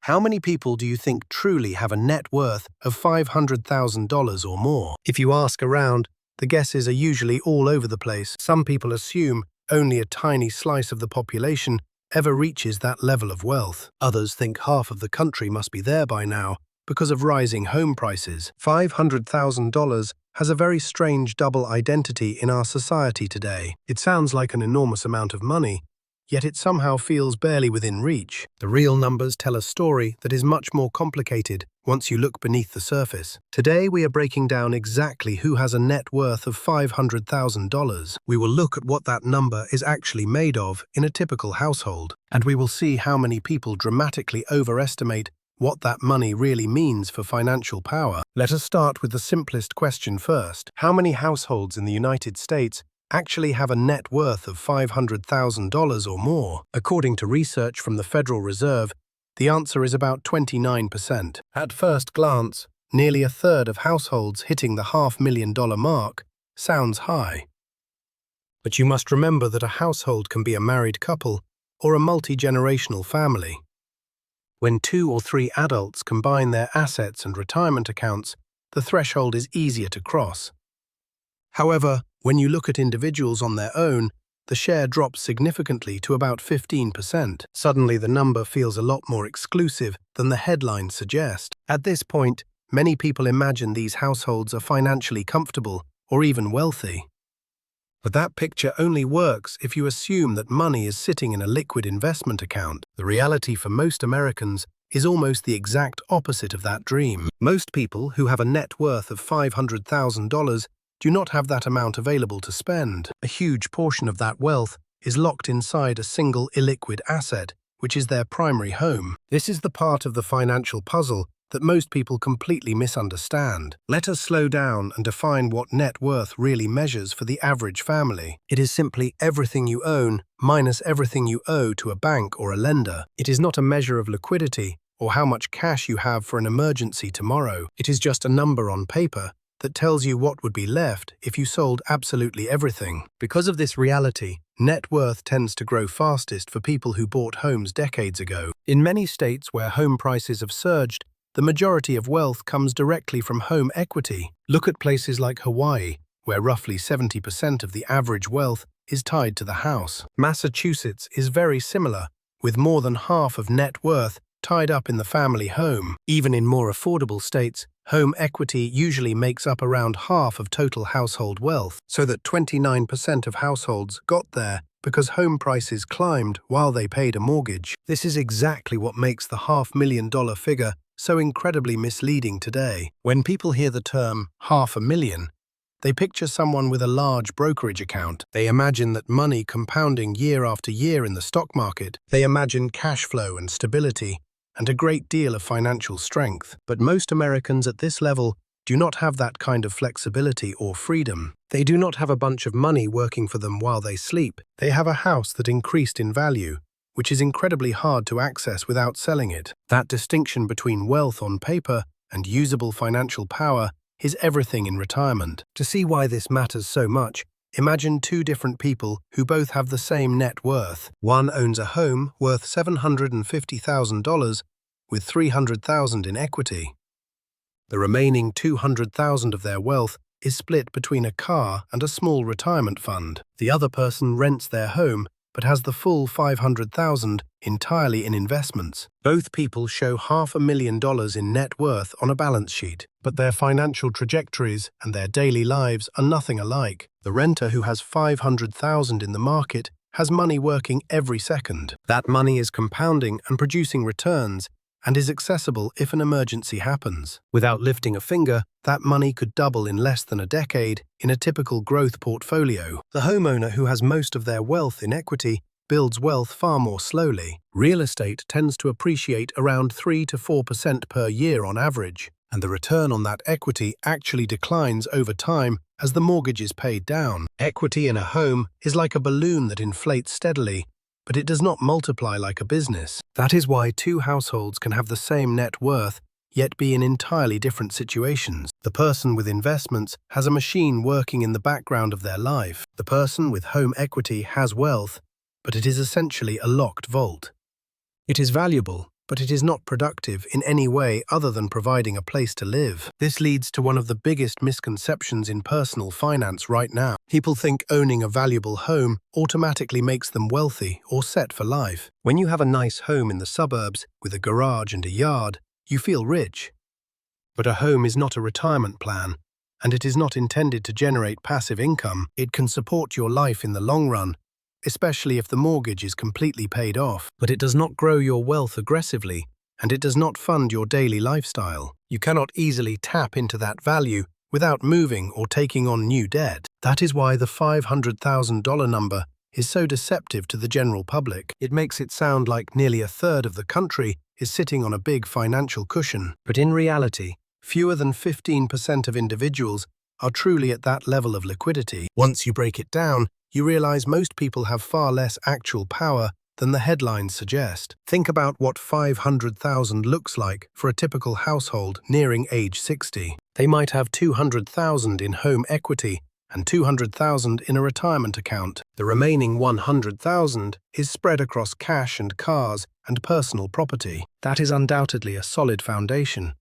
How many people do you think truly have a net worth of $500,000 or more? If you ask around, the guesses are usually all over the place. Some people assume only a tiny slice of the population ever reaches that level of wealth. Others think half of the country must be there by now because of rising home prices. $500,000 has a very strange double identity in our society today. It sounds like an enormous amount of money, yet it somehow feels barely within reach. The real numbers tell a story that is much more complicated once you look beneath the surface. Today we are breaking down exactly who has a net worth of $500,000. We will look at what that number is actually made of in a typical household, and we will see how many people dramatically overestimate what that money really means for financial power. Let us start with the simplest question first. How many households in the United States actually have a net worth of $500,000 or more? According to research from the Federal Reserve, the answer is about 29%. At first glance, nearly a third of households hitting the $500,000 mark sounds high. But you must remember that a household can be a married couple or a multi-generational family. When 2 or 3 adults combine their assets and retirement accounts, the threshold is easier to cross. However, when you look at individuals on their own, the share drops significantly to about 15%. Suddenly, the number feels a lot more exclusive than the headlines suggest. At this point, many people imagine these households are financially comfortable or even wealthy. But that picture only works if you assume that money is sitting in a liquid investment account. The reality for most Americans is almost the exact opposite of that dream. Most people who have a net worth of $500,000 do not have that amount available to spend. A huge portion of that wealth is locked inside a single illiquid asset, which is their primary home. This is the part of the financial puzzle that most people completely misunderstand. Let us slow down and define what net worth really measures for the average family. It is simply everything you own minus everything you owe to a bank or a lender. It is not a measure of liquidity or how much cash you have for an emergency tomorrow. It is just a number on paper that tells you what would be left if you sold absolutely everything. Because of this reality, net worth tends to grow fastest for people who bought homes decades ago. In many states where home prices have surged, the majority of wealth comes directly from home equity. Look at places like Hawaii, where roughly 70% of the average wealth is tied to the house. Massachusetts is very similar, with more than half of net worth tied up in the family home. Even in more affordable states, home equity usually makes up around half of total household wealth, so that 29% of households got there because home prices climbed while they paid a mortgage. This is exactly what makes the $500,000 figure so incredibly misleading today. When people hear the term $500,000, they picture someone with a large brokerage account. They imagine that money compounding year after year in the stock market. They imagine cash flow and stability and a great deal of financial strength. But most Americans at this level do not have that kind of flexibility or freedom. They do not have a bunch of money working for them while they sleep. They have a house that increased in value, which is incredibly hard to access without selling it. That distinction between wealth on paper and usable financial power is everything in retirement. To see why this matters so much, imagine 2 different people who both have the same net worth. One owns a home worth $750,000 with $300,000 in equity. The remaining $200,000 of their wealth is split between a car and a small retirement fund. The other person rents their home but has the full $500,000 entirely in investments. Both people show $500,000 in net worth on a balance sheet, but their financial trajectories and their daily lives are nothing alike. The renter who has $500,000 in the market has money working every second. That money is compounding and producing returns and is accessible if an emergency happens. Without lifting a finger, that money could double in less than a decade in a typical growth portfolio. The homeowner who has most of their wealth in equity builds wealth far more slowly. Real estate tends to appreciate around 3 to 4% per year on average, and the return on that equity actually declines over time as the mortgage is paid down. Equity in a home is like a balloon that inflates steadily, but it does not multiply like a business. That is why 2 households can have the same net worth, yet be in entirely different situations. The person with investments has a machine working in the background of their life. The person with home equity has wealth, but it is essentially a locked vault. It is valuable, but it is not productive in any way other than providing a place to live. This leads to one of the biggest misconceptions in personal finance right now. People think owning a valuable home automatically makes them wealthy or set for life. When you have a nice home in the suburbs with a garage and a yard, you feel rich. But a home is not a retirement plan, and it is not intended to generate passive income. It can support your life in the long run, especially if the mortgage is completely paid off. But it does not grow your wealth aggressively, and it does not fund your daily lifestyle. You cannot easily tap into that value without moving or taking on new debt. That is why the $500,000 number is so deceptive to the general public. It makes it sound like nearly a third of the country is sitting on a big financial cushion. But in reality, fewer than 15% of individuals are truly at that level of liquidity. Once you break it down, you realize most people have far less actual power than the headlines suggest. Think about what 500,000 looks like for a typical household nearing age 60. They might have 200,000 in home equity and 200,000 in a retirement account. The remaining 100,000 is spread across cash and cars and personal property. That is undoubtedly a solid foundation,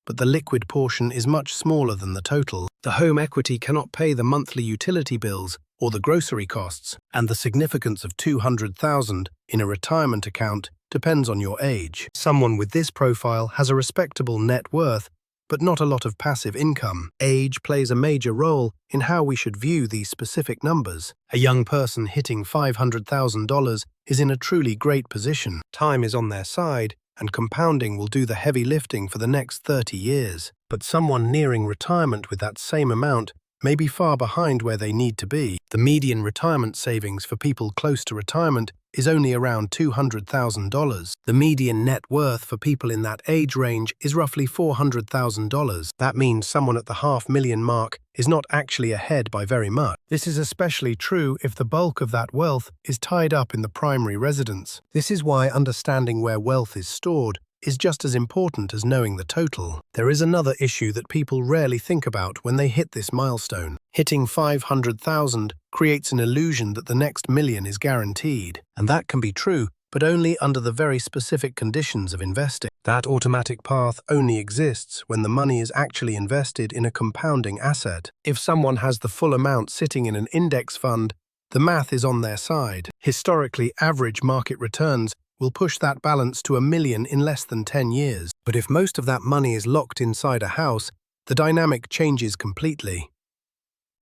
but the liquid portion is much smaller than the total. The home equity cannot pay the monthly utility bills or the grocery costs, and the significance of 200,000 in a retirement account depends on your age. Someone with this profile has a respectable net worth, but not a lot of passive income. Age plays a major role in how we should view these specific numbers. A young person hitting $500,000 is in a truly great position. Time is on their side, and compounding will do the heavy lifting for the next 30 years. But someone nearing retirement with that same amount may be far behind where they need to be. The median retirement savings for people close to retirement is only around $200,000. The median net worth for people in that age range is roughly $400,000. That means someone at the $500,000 mark is not actually ahead by very much. This is especially true if the bulk of that wealth is tied up in the primary residence. This is why understanding where wealth is stored is just as important as knowing the total. There is another issue that people rarely think about when they hit this milestone. Hitting 500,000 creates an illusion that the next million is guaranteed. And that can be true, but only under the very specific conditions of investing. That automatic path only exists when the money is actually invested in a compounding asset. If someone has the full amount sitting in an index fund, the math is on their side. Historically, average market returns will push that balance to $1 million in less than 10 years. But if most of that money is locked inside a house, the dynamic changes completely.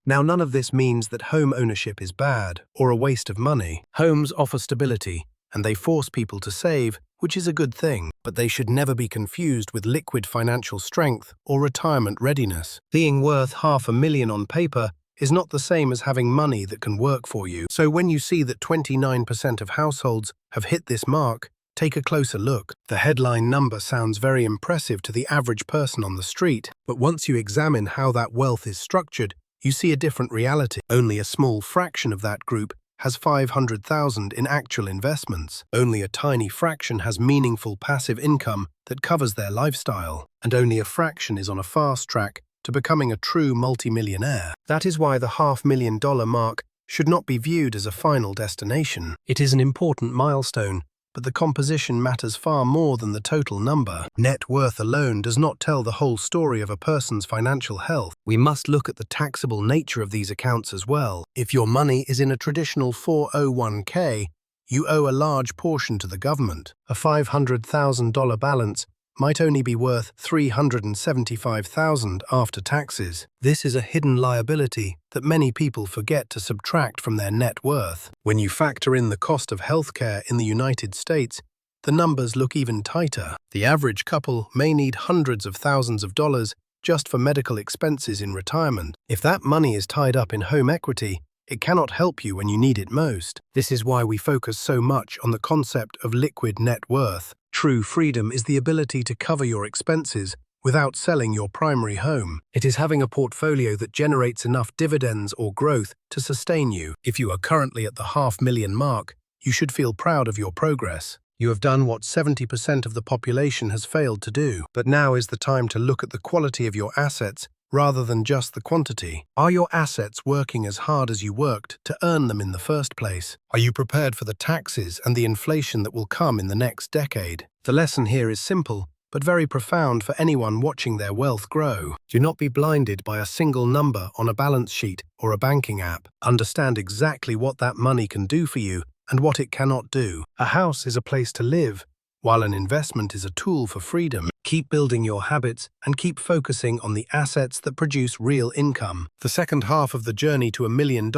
Now, none of this means that home ownership is bad or a waste of money. Homes offer stability, and they force people to save, which is a good thing. But they should never be confused with liquid financial strength or retirement readiness. Being worth $500,000 on paper is not the same as having money that can work for you. So when you see that 29% of households have hit this mark, take a closer look. The headline number sounds very impressive to the average person on the street, but once you examine how that wealth is structured, you see a different reality. Only a small fraction of that group has 500,000 in actual investments. Only a tiny fraction has meaningful passive income that covers their lifestyle, and only a fraction is on a fast track to becoming a true multimillionaire. That is why the $500,000 mark should not be viewed as a final destination. It is an important milestone, but the composition matters far more than the total number. Net worth alone does not tell the whole story of a person's financial health. We must look at the taxable nature of these accounts as well. If your money is in a traditional 401k, you owe a large portion to the government. A $500,000 balance might only be worth $375,000 after taxes. This is a hidden liability that many people forget to subtract from their net worth. When you factor in the cost of healthcare in the United States, the numbers look even tighter. The average couple may need hundreds of thousands of dollars just for medical expenses in retirement. If that money is tied up in home equity, it cannot help you when you need it most. This is why we focus so much on the concept of liquid net worth. True freedom is the ability to cover your expenses without selling your primary home. It is having a portfolio that generates enough dividends or growth to sustain you. If you are currently at the $500,000 mark, you should feel proud of your progress. You have done what 70% of the population has failed to do. But now is the time to look at the quality of your assets rather than just the quantity? Are your assets working as hard as you worked to earn them in the first place? Are you prepared for the taxes and the inflation that will come in the next decade? The lesson here is simple, but very profound for anyone watching their wealth grow. Do not be blinded by a single number on a balance sheet or a banking app. Understand exactly what that money can do for you and what it cannot do. A house is a place to live, while an investment is a tool for freedom. Keep building your habits and keep focusing on the assets that produce real income. The second half of the journey to $1 million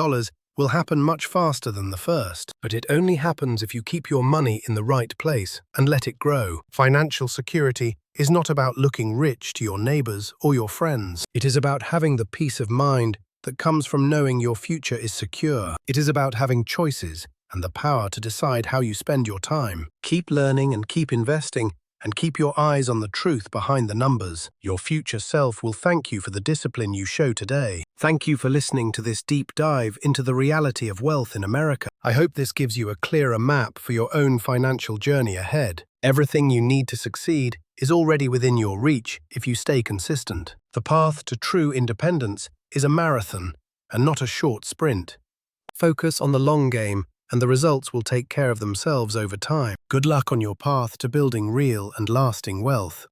will happen much faster than the first, but it only happens if you keep your money in the right place and let it grow. Financial security is not about looking rich to your neighbors or your friends. It is about having the peace of mind that comes from knowing your future is secure. It is about having choices and the power to decide how you spend your time. Keep learning and keep investing, and keep your eyes on the truth behind the numbers. Your future self will thank you for the discipline you show today. Thank you for listening to this deep dive into the reality of wealth in America. I hope this gives you a clearer map for your own financial journey ahead. Everything you need to succeed is already within your reach if you stay consistent. The path to true independence is a marathon and not a short sprint. Focus on the long game, and the results will take care of themselves over time. Good luck on your path to building real and lasting wealth.